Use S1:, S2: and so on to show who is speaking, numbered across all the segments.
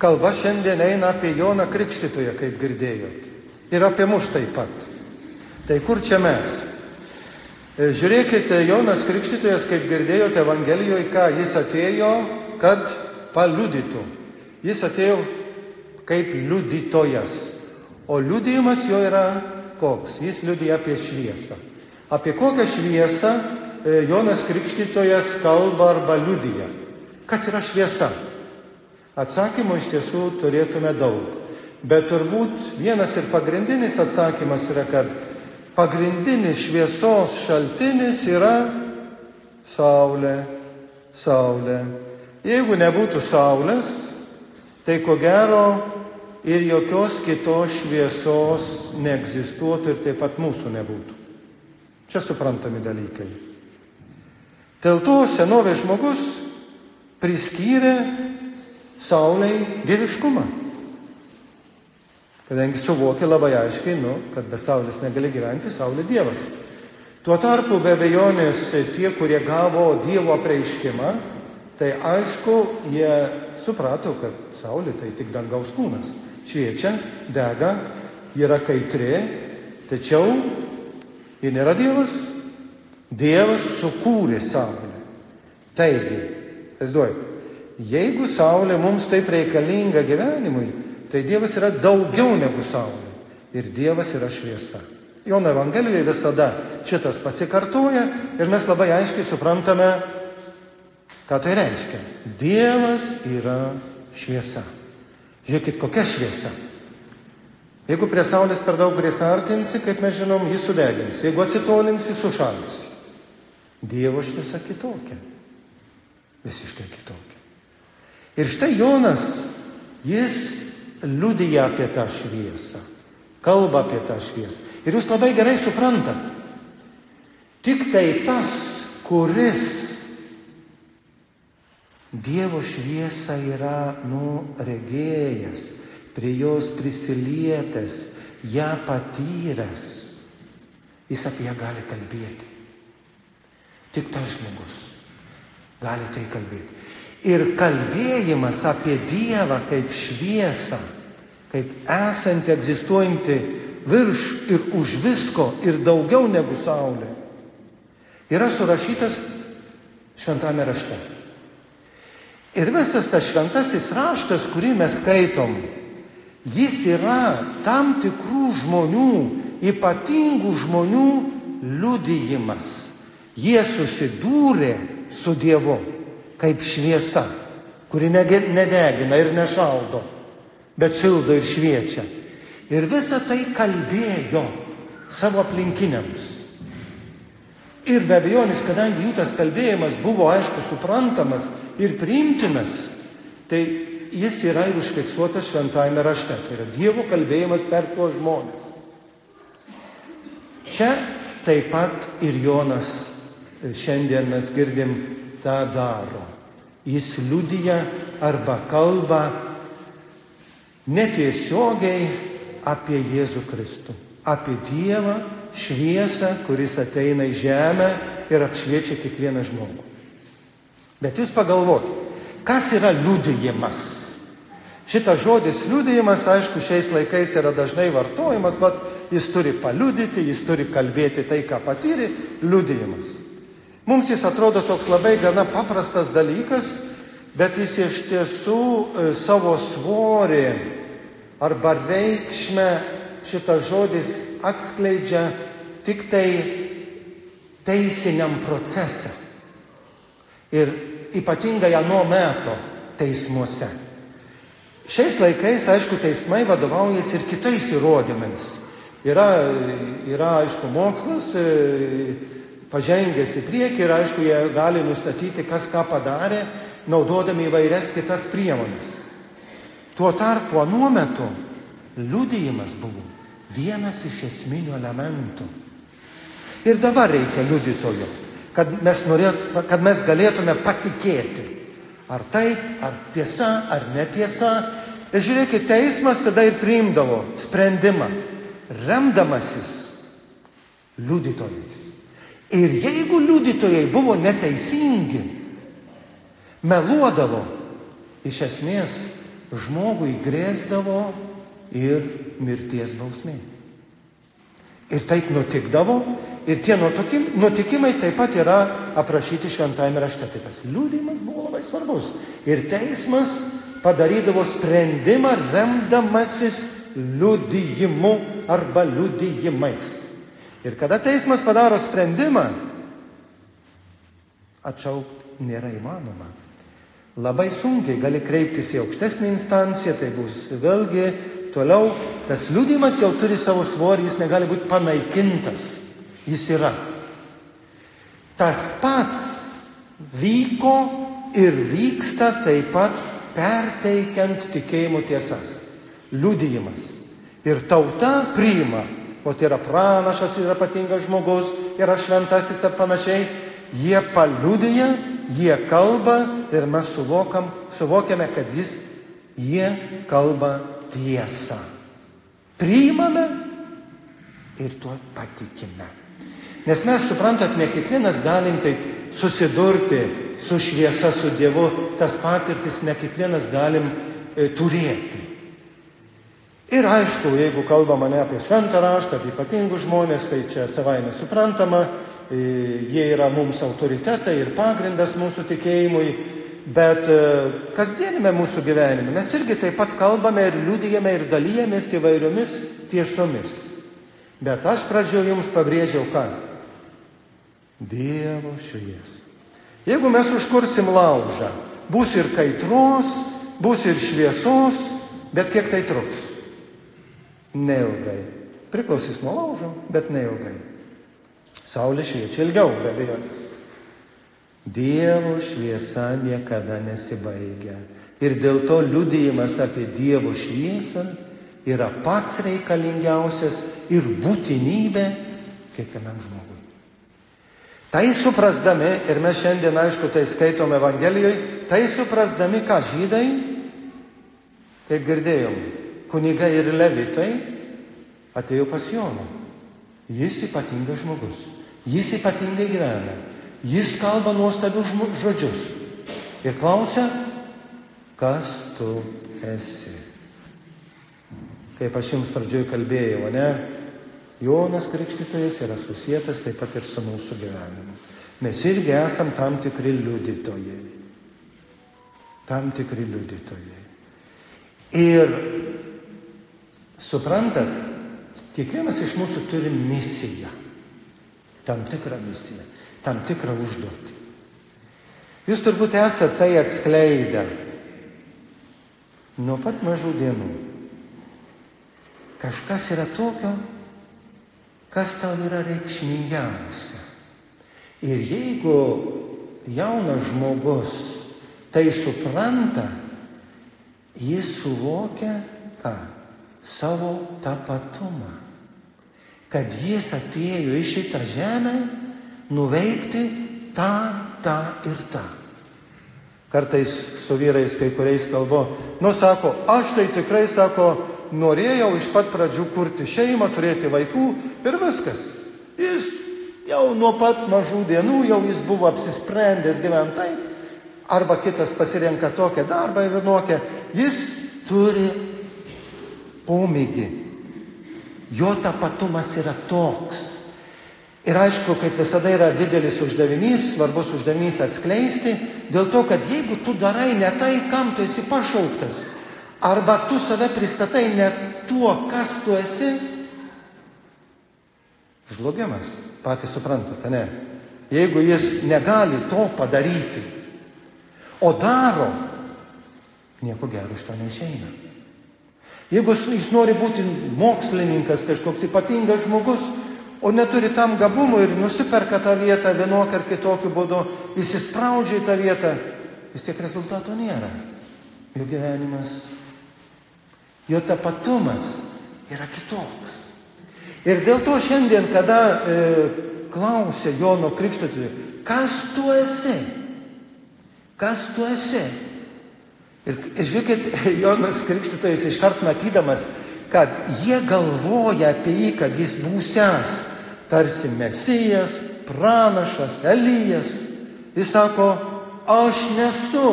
S1: Kalba šiandien eina apie Joną Krikštytoją, kaip girdėjot. Ir apie mus taip pat. Tai kur čia mes? Žiūrėkite, Jonas Krikštytojas, kaip girdėjote Evangelijoje, ką jis atėjo, kad paliudytų. Jis atėjo kaip liudytojas. O liudijimas jo yra koks? Jis liudija apie šviesą. Apie kokią šviesą Jonas Krikštytojas kalba arba liudija? Kas yra šviesa? Atsakymų iš tiesų turėtume daug. Bet turbūt vienas ir pagrindinis atsakymas yra, kad pagrindinis šviesos šaltinis yra saulė. Saulė. Jeigu nebūtų saulės, tai ko gero ir jokios kitos šviesos neegzistuotų ir taip pat mūsų nebūtų. Čia suprantami dalykai. Dėl to senovės žmogus priskyrė saulei dieviškumą. Kadangi suvokė labai aiškiai, kad be saulės negali gyventi, saulė Dievas. Tuo tarpu be abejonės tie, kurie gavo Dievo apreiškimą, tai aišku, jie suprato, kad saulė tai tik dangaus kūnas. Šviečia, dega, yra kaitri, tačiau ji nėra Dievas. Dievas sukūrė saulę. Taigi, įsivaizduojate, jeigu saulė mums taip reikalinga gyvenimui, tai Dievas yra daugiau negu saulė. Ir Dievas yra šviesa. Jono Evangelijoje visada šitas pasikartoja ir mes labai aiškiai suprantame, ką tai reiškia. Dievas yra šviesa. Žiūrėkit, kokia šviesa. Jeigu prie saulės per daug prisartinsi, kaip mes žinom, jis sudegins. Jeigu atsitolinsi, sušalsi. Dievo šviesa kitokia. Visiškai kitokia. Ir štai Jonas, jis liudija apie tą šviesą, kalba apie tą šviesą. Ir jūs labai gerai suprantat, tik tai tas, kuris Dievo šviesą yra regėjęs, prie jos prisilietęs, ją patyręs, jis apie ją gali kalbėti. Tik tas žmogus gali tai kalbėti. Ir kalbėjimas apie Dievą kaip šviesą, kaip esantį, egzistuojantį virš ir už visko ir daugiau negu saulė, yra surašytas šventame rašte. Ir visas tas šventasis raštas, kurį mes skaitom, jis yra tam tikrų žmonių, ypatingų žmonių liudijimas. Jie susidūrė su Dievu kaip šviesa, kuri nedegina ir nešaldo, bet šildo ir šviečia. Ir visą tai kalbėjo savo aplinkiniams. Ir be abejonės, kadangi jų tas kalbėjimas buvo, aišku, suprantamas ir priimtinas, tai jis yra ir užfiksuotas šventajame rašte. Tai yra Dievo kalbėjimas per tuos žmones. Čia taip pat ir Jonas, šiandien mes girdim, tą daro. Jis liudija arba kalba netiesiogiai apie Jėzų Kristų, apie Dievą, šviesą, kuris ateina į žemę ir apšviečia kiekvieną žmogų. Bet jūs pagalvokite, kas yra liudijimas? Šitas žodis liudijimas, aišku, šiais laikais yra dažnai vartojamas, jis turi paliudyti, jis turi kalbėti tai, ką patyrė, liudijimas. Mums jis atrodo toks labai gana paprastas dalykas, bet jis iš tiesų savo svorį arba reikšmę šitas žodis atskleidžia tik tai teisiniam procese. Ir ypatingai ano meto teismuose. Šiais laikais, aišku, teismai vadovaujasi ir kitais įrodymais. Yra aišku, mokslas pažengęs į priekį ir, aišku, jie gali nustatyti, kas ką padarė, naudodami įvairias kitas priemonės. Tuo tarpu anuo metu liudijimas buvo vienas iš esminių elementų. Ir dabar reikia liudytojo, kad mes galėtume patikėti, ar taip, ar tiesa, ar netiesa. Ir žiūrėkit, teismas tada ir priimdavo sprendimą, remdamasis liudytojais. Ir jeigu liudytojai buvo neteisingi, meluodavo, iš esmės žmogui grėsdavo ir mirties bausmė. Ir taip nutikdavo, ir tie nutikimai taip pat yra aprašyti šventajame rašte. Tai tas liudijimas buvo labai svarbus. Ir teismas padarydavo sprendimą remdamasis liudijimu arba liudijimais. Ir kada teismas padaro sprendimą, atšaukti nėra įmanoma. Labai sunkiai gali kreiptis į aukštesnį instanciją, tai bus vėlgi toliau, tas liudijimas jau turi savo svorį, jis negali būti panaikintas, jis yra. Tas pats vyko ir vyksta taip pat perteikiant tikėjimo tiesas. Liudijimas. Ir tauta priima, o tai yra pranašas, yra ypatingas žmogus, yra šventasis ir panašiai, jie paliudija, jie kalba ir mes suvokiame, kad jie kalba tiesą. Priimame ir tuo patikime. Nes mes, suprantat, ne kiekvienas galim taip susidurti su šviesa, su Dievu, tas patirtis ne kiekvienas galim turėti. Ir aišku, jeigu kalbama ne apie šventą raštą, apie ypatingus žmonės, tai čia savaime suprantama, jie yra mums autoritetai ir pagrindas mūsų tikėjimui, bet kasdienime mūsų gyvenime mes irgi taip pat kalbame ir liudijame ir dalyjamės įvairiomis tiesomis. Bet aš pradžioje jums pabrėžiau ką? Dievo šviesą. Jeigu mes užkursim laužą, bus ir kaitros, bus ir šviesos, bet kiek tai truks? Neilgai. Priklausys nuo laužo, bet neilgai. Saulė šviečia ilgiau, be abejonės. Dievo šviesa niekada nesibaigia. Ir dėl to liudijimas apie Dievo šviesą yra pats reikalingiausias ir būtinybė kiekvienam žmogui. Tai suprasdami, ir mes šiandien, aišku, tai skaitom Evangelijoje, tai suprasdami, ką žydai, kaip girdėjom, kunigai ir levitai, atėjo pas Joną. Jis ypatingas žmogus. Jis ypatingai gyvena. Jis kalba nuostabius žodžius. Ir klausia, kas tu esi. Kaip aš jums pradžioje kalbėjau, ne? Jonas Krikštytojas yra susietas taip pat ir su mūsų gyvenimu. Mes irgi esam tam tikri liudytojai. Tam tikri liudytojai. Ir suprantat, kiekvienas iš mūsų turi misiją. Tam tikrą misiją. Tam tikrą užduotį. Jūs turbūt esate tai atskleidę nuo pat mažų dienų. Kažkas yra tokio, kas tau yra reikšmingiausia. Ir jeigu jaunas žmogus tai supranta, jis suvokia ką? Savo tapatumą. Kad jis atėjo į šitą žemę nuveikti tą ir tą. Kartais su vyrais kai kuriais kalbu, sako, aš tai tikrai, sako, norėjau iš pat pradžių kurti šeimą, turėti vaikų ir viskas. Jis jau nuo pat mažų dienų jau jis buvo apsisprendęs gyventi taip, arba kitas pasirenka tokią darbą vienokią, jis turi pomėgį. Jo tapatumas yra toks. Ir aišku, kaip visada yra didelis uždavinys, svarbus uždavinys atskleisti, dėl to, kad jeigu tu darai ne tai, kam tu esi pašauktas, arba tu save pristatai ne tuo, kas tu esi, žlugimas, patys suprantate, ne? Jeigu jis negali to padaryti, o daro, nieko gero iš to neišeina. Jeigu jis nori būti mokslininkas, kažkoks ypatingas žmogus, o neturi tam gabumų ir nusiperka tą vietą vienokiu ar kitokiu būdu, įsispraudžia į tą vietą, vis tiek rezultato nėra. Jo gyvenimas, jo tapatumas yra kitoks. Ir dėl to šiandien, kada klausia Jono Krikštytojo, kas tu esi? Kas tu esi? Ir žiūrėkit, Jonas Krikštytojas iškart matydamas, kad jie galvoja apie jį, kad jis būsiąs tarsi Mesijas, pranašas, Elijas. Jis sako, aš nesu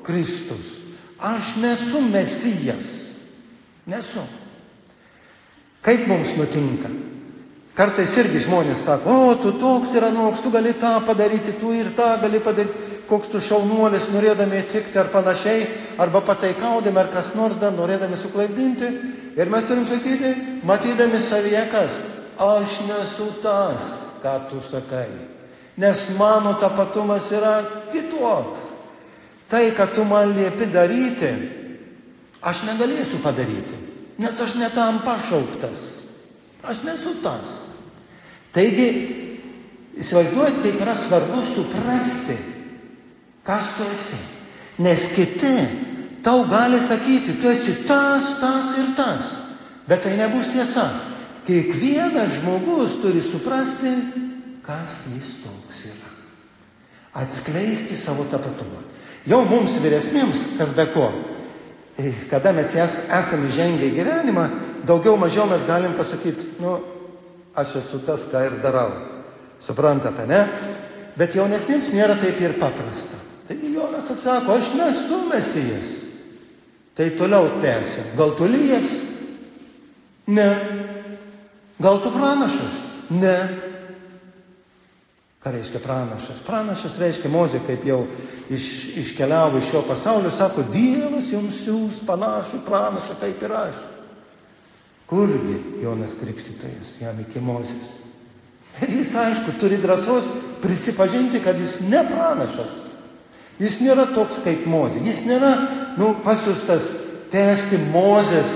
S1: Kristus, aš nesu Mesijas. Nesu. Kaip mums nutinka? Kartais irgi žmonės sako, o, tu toks ir anoks, tu gali tą padaryti, tu ir tą gali padaryti, koks tu šaunuolis, norėdami įtikti ar panašiai, arba pataikaudami, ar kas nors dar norėdami suklaidinti. Ir mes turim sakyti, matydami savyje kas, aš nesu tas, ką tu sakai, nes mano tapatumas yra kitoks. Tai, kad tu man liepi daryti, aš negalėsiu padaryti, nes aš ne tam pašauktas. Aš nesu tas. Taigi, įsivaizduojat, kaip yra svarbu suprasti, kas tu esi. Nes kiti tau gali sakyti, tu esi tas, tas ir tas. Bet tai nebus tiesa. Kiekvienas žmogus turi suprasti, kas jis toks yra. Atskleisti savo tapatumą. Jau mums vyresniems, kas be ko, kada mes esame įžengę į gyvenimą, daugiau mažiau mes galim pasakyti, aš esu tas, ką ir darau. Suprantate, ne? Bet jaunesniems nėra taip ir paprasta. Taigi Jonas atsako, aš nesu Mesijas. Tai toliau tęsia. Gal tu Elijas? Ne. Gal tu pranašas? Ne. Ką reiškia pranašas? Pranašas reiškia Mozė, kaip jau iškeliavo iš šio pasaulio, sako, Dievas jums siūs panašų pranašą, kaip ir aš. Kurgi Jonas Krikštytojas, jam iki Mozės. Ir jis, aišku, turi drąsos prisipažinti, kad jis ne pranašas. Jis nėra toks kaip Mozė. Jis nėra, pasiųstas tęsti Mozės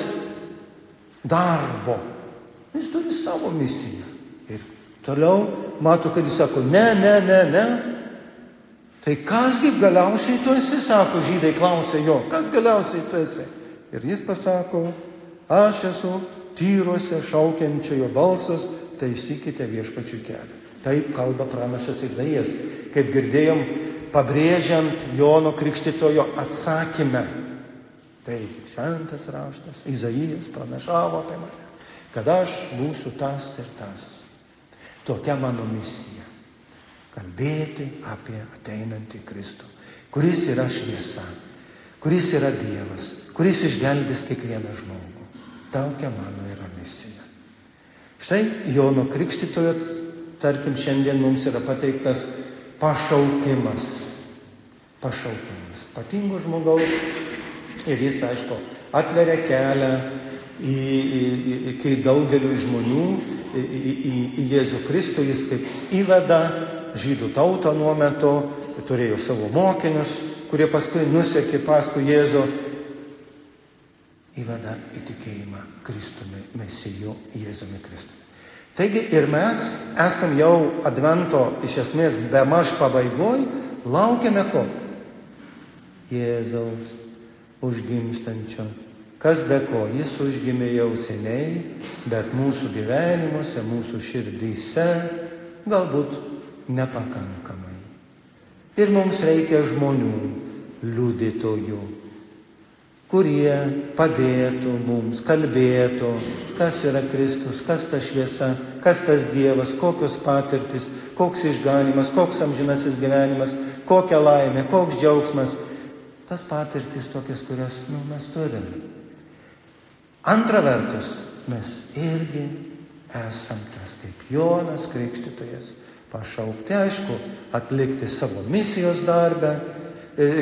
S1: darbo. Jis turi savo misiją. Ir toliau mato, kad jis sako, ne. Tai kasgi galiausiai tu esi, sako žydai, klausia jo, kas galiausiai tu esi? Ir jis pasako, aš esu tyruose šaukiančiojo balsas, taisykite viešpačių kelią. Taip kalba pranašas Izaijas, kaip girdėjom, pabrėžiant Jono Krikštytojo atsakymę. Taigi, šventas raštas, Izaijas pranašavo apie mane, kad aš būsiu tas ir tas. Tokia mano misija. Kalbėti apie ateinantį Kristų, kuris yra šviesa, kuris yra Dievas, kuris išgelbės kiekvieną žmogų. Tokia mano yra misija. Štai Jono Krikštytojo, tarkim, šiandien mums yra pateiktas pašaukimas. Pašaukimas. Ypatingo žmogaus. Ir jis, aišku, atveria kelią kai daugeliu žmonių į Jėzų Kristų. Jis kaip įveda žydų tautą nuo metu, turėjo savo mokinius, kurie paskui nusekė paskui Jėzų, įveda į tikėjimą Kristumi, Mesiju, Jėzumi Kristumi. Taigi ir mes esam jau Advento iš esmės bemaž pabaigoj, laukiame ko? Jėzaus užgimstančio. Kas be ko, jis užgimė jau seniai, bet mūsų gyvenimuose, mūsų širdyse galbūt nepakankamai. Ir mums reikia žmonių, liudytojų, kurie padėtų mums, kalbėtų, kas yra Kristus, kas ta šviesa, kas tas Dievas, kokios patirtis, koks išganymas, koks amžinasis gyvenimas, kokia laimė, koks džiaugsmas. Tas patirtis tokias, kurias mes turime. Antra vertus, mes irgi esam tas kaip Jonas Krikštytojas, pašaukti, aišku, atlikti savo misijos darbę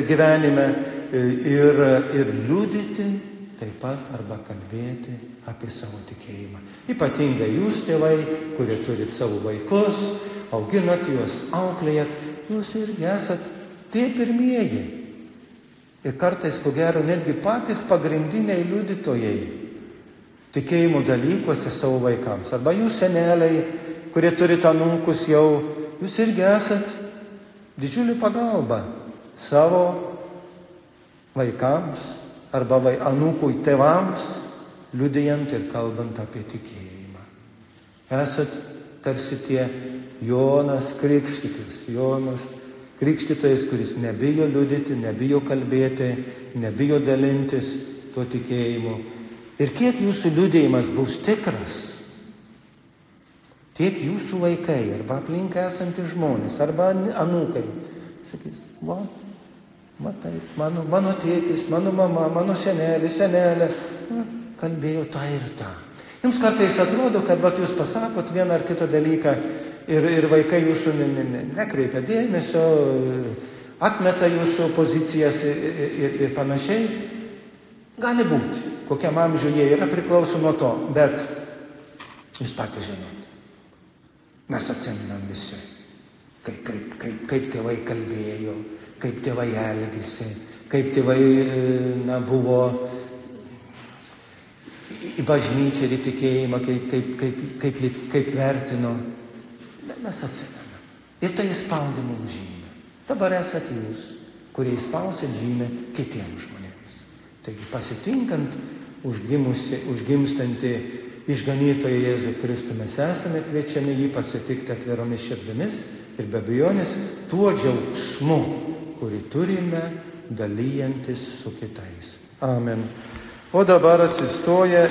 S1: gyvenime ir liudyti taip pat arba kalbėti apie savo tikėjimą. Ypatingai jūs, tėvai, kurie turit savo vaikus, auginat juos, auklėjat, jūs irgi esat tie pirmieji. Ir kartais, ko gero, netgi patys pagrindiniai liudytojai tikėjimo dalykuose savo vaikams. Arba jūs seneliai, kurie turite anūkus jau, jūs irgi esat didžiulį pagalbą savo vaikams arba anūkui tėvams, liudijant ir kalbant apie tikėjimą. Esat tarsi tie Jonas Krikštytojas. Jonas Krikštytojas, kuris nebijo liudyti, nebijo kalbėti, nebijo dalintis tuo tikėjimu. Ir kiek jūsų liudijimas bus tikras, tiek jūsų vaikai arba aplink esantys žmonės arba anūkai sakys, Matai, mano tėtis, mano mama, mano senelė, kalbėjo tą ir tą. Jums kartais atrodo, kad jūs pasakot vieną ar kitą dalyką ir vaikai jūsų nekreipia dėmesio, atmeta jūsų pozicijas ir panašiai. Gali būti, kokiam amžiui jie yra, priklauso nuo to, bet jūs patys žinot. Mes atsiminam visi, kaip tėvai kalbėjo, kaip tėvai elgėsi, kaip tėvai buvo į bažnyčią ir į tikėjimą, kaip vertino. Mes atsimenam. Ir tai įspaudė mums žymę. Dabar esate jūs, kurie įspausit žymę kitiems žmonėms. Taigi pasitinkant užgimstantį išganytoją Jėzų Kristų, mes esame kviečiami jį pasitikti atviromis širdimis ir be abejonės tuo džiaugsmu, kurį turime dalyjantis su kitais. Amen. O dabar atsistoję